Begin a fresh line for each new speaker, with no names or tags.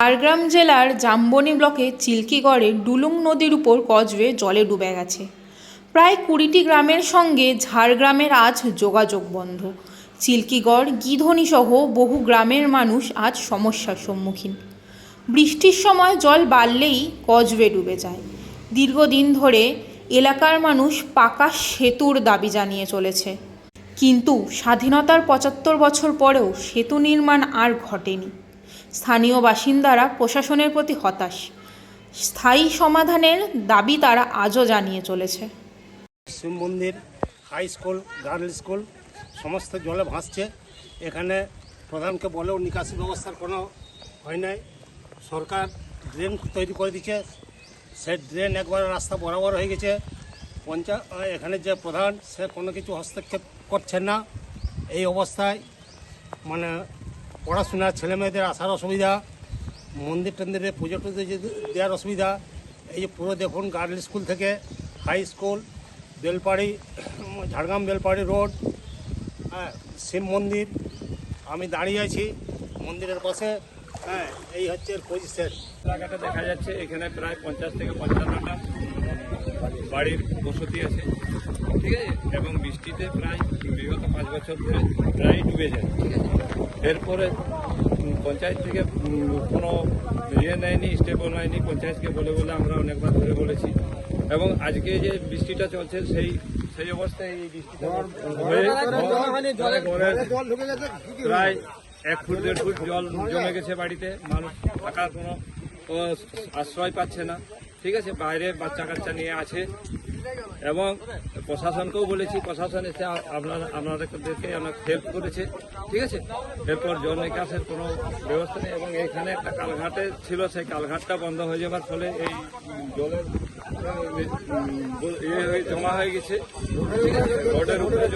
ঝাড়গ্রাম জেলার জামবনি ব্লকের চিল্কিগড়ে ডুলুং নদীর উপর কজওয়ে জলে ডুবে গেছে। প্রায় 20টি গ্রামের সঙ্গে ঝাড়গ্রামের আজ যোগাযোগ বন্ধ। চিল্কিগড়, গিধনি সহ বহু গ্রামের মানুষ আজ সমস্যার সম্মুখীন। বৃষ্টির সময় জল বাড়লেই কজওয়ে ডুবে যায়। দীর্ঘদিন ধরে এলাকার মানুষ পাকা সেতুর দাবি জানিয়ে চলেছে, কিন্তু স্বাধীনতার 75 বছর পরেও সেতু নির্মাণ আর ঘটেনি। স্থানীয় বাসিন্দারা প্রশাসনের প্রতি হতাশ। স্থায়ী সমাধানের দাবি তারা আজও জানিয়ে চলেছে।
শিব মন্দির, হাই স্কুল, গার্লস স্কুল সমস্ত জলে ভাসছে। এখানে প্রধানকে বলেও নিকাশি ব্যবস্থার কোনো হয় নাই। সরকার ড্রেন তৈরি করে দিচ্ছে, সেই ড্রেন একবার রাস্তা বরাবর হয়ে গেছে। এখানে যে প্রধান, সে কোনো কিছু হস্তক্ষেপ করছেন না। এই অবস্থায় মানে পড়াশোনার ছেলেমেয়েদের আসার অসুবিধা, মন্দির টন্দিরে পুজো টুজো দেওয়ার অসুবিধা। এই যে পুরো দেখুন, গার্লস স্কুল থেকে high school, Belpahari, Jhargram Belpahari road, Shiva মন্দির, আমি দাঁড়িয়ে আছি মন্দিরের পাশে। এই হচ্ছে এর পজিশন।
এলাকাটা দেখা যাচ্ছে এখানে প্রায় 50 থেকে 55টা বাড়ির বসতি আছে, ঠিক আছে, এবং বৃষ্টিতে প্রায় বিগত 5 বছর ধরে প্রায় ডুবে যায়, ঠিক আছে। এরপরে পঞ্চায়েত থেকে কোনো নেয়নি, স্টেপও নেয়নি। পঞ্চায়েতকে বলে আমরা অনেকবার ধরে বলেছি, এবং আজকে যে বৃষ্টিটা চলছে সেই অবস্থায় এই বৃষ্টিটা প্রায় 1 ফুট 1.5 ফুট জল জমে গেছে বাড়িতে। মানুষ থাকার কোনো আশ্রয় পাচ্ছে না, ঠিক আছে। বাইরে বাচ্চা কাচ্চা নিয়ে আছে, এবং প্রশাসনকেও বলেছি, প্রশাসন এসে আপনাদেরকে অনেক হেল্প করেছে, ঠিক আছে। এরপর জল নিকাশের কোনো ব্যবস্থা নেই, এবং এখানে একটা কালঘাটে ছিল, সেই কালঘাটটা বন্ধ হয়ে যাওয়ার ফলে এই জলের জমা হয়ে গেছে, ঠিক আছে। রোডের উপরে